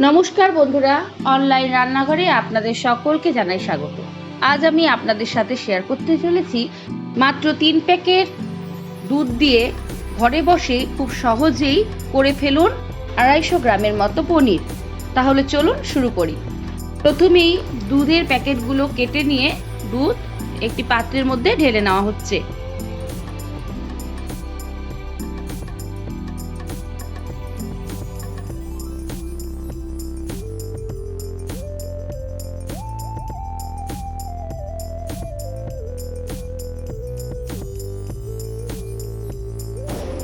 নমস্কার বন্ধুরা, অনলাইন রান্নাঘরে আপনাদের সকলকে জানাই স্বাগত। আজ আমি আপনাদের সাথে শেয়ার করতে চলেছি মাত্র 3 প্যাকেট দুধ দিয়ে ঘরে বসে খুব সহজেই করে ফেলুন 250 গ্রামের মতো পনির। তাহলে চলুন শুরু করি। প্রথমেই দুধের প্যাকেটগুলো কেটে নিয়ে দুধ একটি পাত্রের মধ্যে ঢেলে নেওয়া হচ্ছে।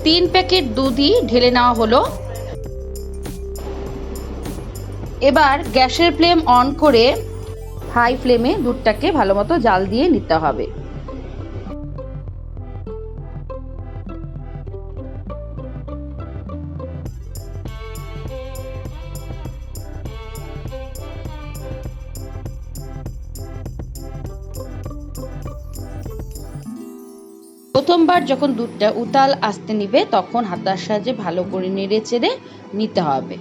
তিন প্যাকেট দুধই ঢেলে নেওয়া হলো। এবার গ্যাসের ফ্লেম অন করে হাই ফ্লেমে দুধটাকে ভালো মতো জাল দিয়ে নিতে হবে। প্রথমবার যখন দুধটা উতাল আসতে নিবে তখন হাতার সাহায্যে ভালো করে নেড়ে চেড়ে নিতে হবে।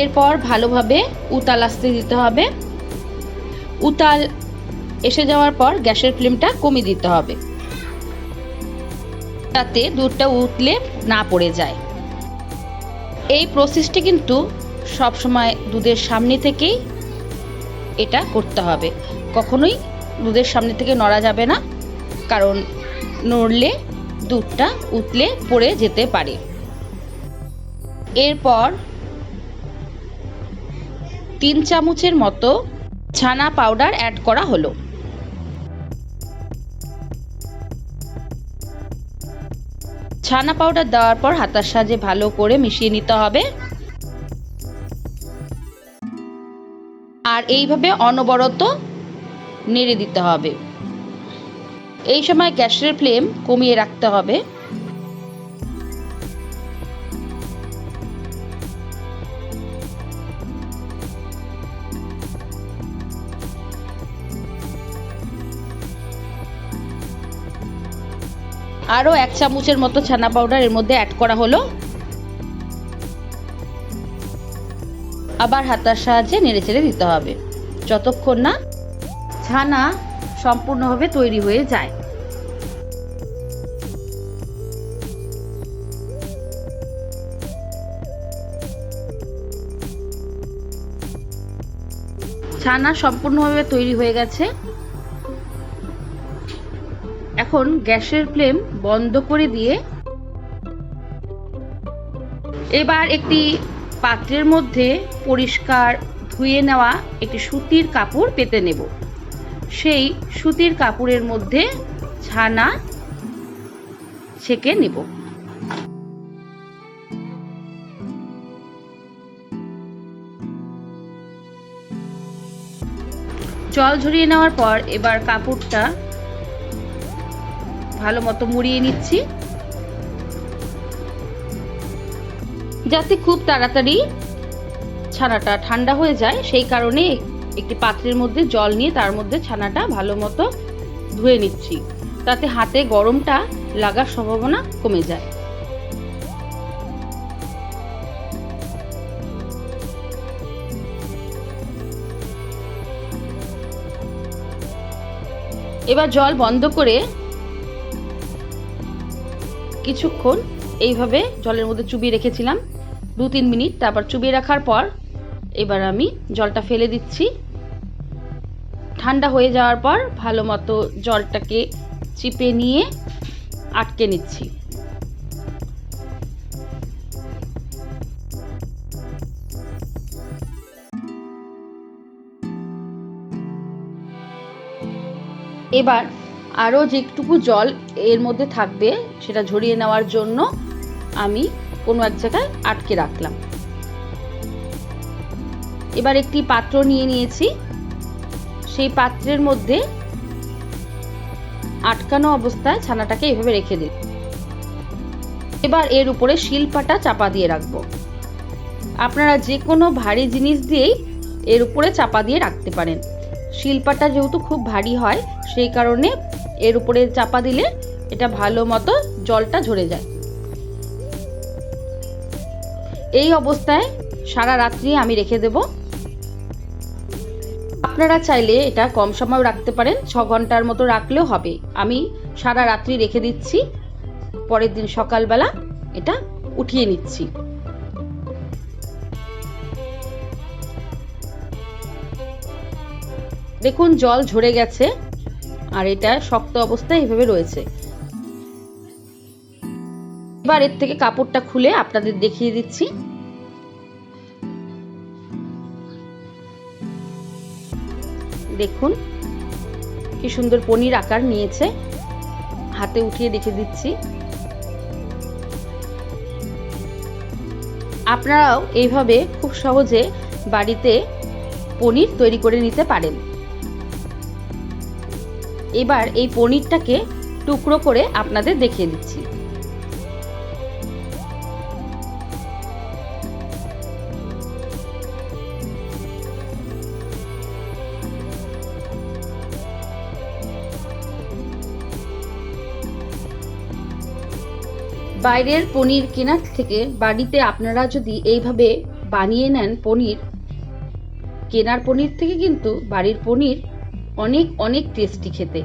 এরপর ভালোভাবে উতাল আসতে দিতে হবে। উতাল এসে যাওয়ার পর গ্যাসের ফ্লেমটা কমিয়ে দিতে হবে, যাতে দুধটা উতলে না পড়ে যায়। এই প্রসেসটি কিন্তু সব সময় দুধের সামনে থেকেই এটা করতে হবে, কখনোই দুধের সামনে থেকে নড়া যাবে না, কারণ নড়লে দুধটা উতলে পড়ে যেতে পারে। এরপর 3 চামচের মতো ছানা পাউডার অ্যাড করা হলো। ছানা পাউডার দেওয়ার পর হাতার সাহায্যে ভালো করে মিশিয়ে নিতে হবে, আর এইভাবে অনবরত নেড়ে দিতে হবে। এই সময় গ্যাসের ফ্লেম কমিয়ে রাখতে হবে। আরও 1 চামচের মতো ছানা পাউডার এর মধ্যে অ্যাড করা হলো। আবার হাতার সাহায্যে নেড়ে চেড়ে দিতে হবে যতক্ষণ না ছানা সম্পূর্ণভাবে তৈরি হয়ে যায়। ছানা সম্পূর্ণভাবে তৈরি হয়ে গেছে। এখন গ্যাসের ফ্লেম বন্ধ করে দিয়ে এবার একটি পাত্রের মধ্যে পরিষ্কার ধুয়ে নেওয়া একটি সুতির কাপড় পেতে নেব। সেই সুতির কাপড়ের মধ্যে ছানা ছেঁকে নেব। জল ঝরিয়ে নেওয়ার পর এবার কাপড়টা ভালো মতো মুড়িয়ে নিচ্ছি, যাতে খুব তাড়াতাড়ি ছানাটা ঠান্ডা হয়ে যায়। সেই কারণে একটি পাত্রের মধ্যে জল নিয়ে তার মধ্যে ছানাটা ভালো মতো ধুয়ে নিচ্ছি, তাতে হাতে গরমটা লাগার সম্ভাবনা কমে যায়। এবার জল বন্ধ করে কিছুক্ষণ এইভাবে জলের মধ্যে চুবিয়ে রেখেছিলাম 2-3 মিনিট। তারপর চুবিয়ে রাখার পর এবার আমি জলটা ফেলে দিচ্ছি। ঠান্ডা হয়ে যাওয়ার পর ভালো মতো জলটাকে চিপে নিয়ে আটকে নিচ্ছি। এবার আরও যেটুকু জল এর মধ্যে থাকবে সেটা ঝরিয়ে নেওয়ার জন্য আমি কোনো এক জায়গায় আটকে রাখলাম। এবার একটি পাত্র নিয়ে নিয়েছি, সেই পাত্রের মধ্যে আটকানো অবস্থায় ছানাটাকে এভাবে রেখে দিই। এবার এর উপরে শিলপাটা চাপা দিয়ে রাখবো। আপনারা যে কোনো ভারী জিনিস দিয়েই এর উপরে চাপা দিয়ে রাখতে পারেন। শিলপাটা যেহেতু খুব ভারী হয় সেই কারণে এর উপরে চাপা দিলে এটা ভালো মতো জলটা ঝরে যায়। এই অবস্থায় সারা রাত্রি আমি রেখে দেব। আপনারা চাইলে এটা কম সময় রাখতে পারেন, 6 ঘন্টার মতো রাখলেও হবে। আমি সারা রাত্রি রেখে দিচ্ছি, পরের দিন সকালবেলা এটা উঠিয়ে নিচ্ছি। দেখুন জল ঝরে গেছে আর এটা শক্ত অবস্থায় এভাবে রয়েছে। এবার এর থেকে কাপড়টা খুলে আপনাদের দেখিয়ে দিচ্ছি। দেখুন কি সুন্দর পনির আকার নিয়েছে। হাতে উঠিয়ে দেখে দিচ্ছি। আপনারাও এইভাবে খুব সহজে বাড়িতে পনির তৈরি করে নিতে পারেন। এবার এই পনিরটাকে টুকরো করে আপনাদের দেখিয়ে দিচ্ছি। বাইরের পনির কেনার থেকে বাড়িতে আপনারা যদি এইভাবে বানিয়ে নেন পনির, কেনার পনির থেকে কিন্তু বাড়ির পনির অনেক অনেক টেস্টি খেতে।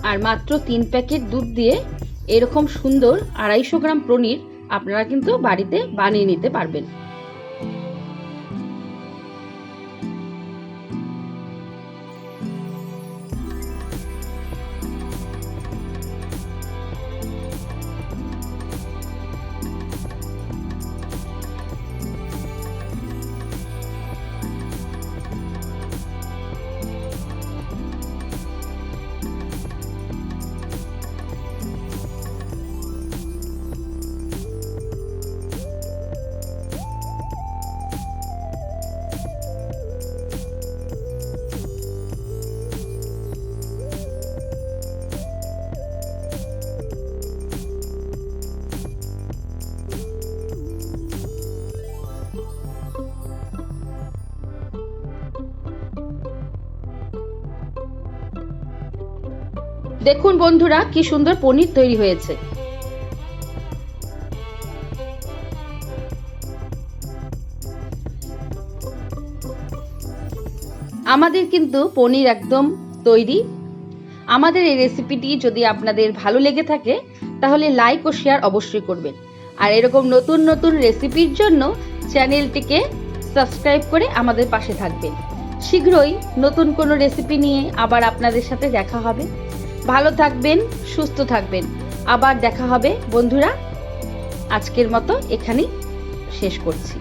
আর মাত্র 3 প্যাকেট দুধ দিয়ে এরকম সুন্দর 250 গ্রাম পনির আপনারা কিন্তু বাড়িতে বানিয়ে নিতে পারবেন। দেখুন বন্ধুরা কি সুন্দর পনির তৈরি হয়েছে। আমাদের কিন্তু পনির একদম তৈরি। আমাদের এই রেসিপিটি যদি আপনাদের ভালো লেগে থাকে তাহলে লাইক ও শেয়ার অবশ্যই করবেন। আর এরকম নতুন নতুন রেসিপির জন্য চ্যানেলটিকে সাবস্ক্রাইব করে আমাদের পাশে থাকবেন। শীঘ্রই নতুন কোনো রেসিপি নিয়ে আবার আপনাদের সাথে দেখা হবে। ভালো থাকবেন, সুস্থ থাকবেন। আবার দেখা হবে বন্ধুরা। আজকের মতো এখানেই শেষ করছি।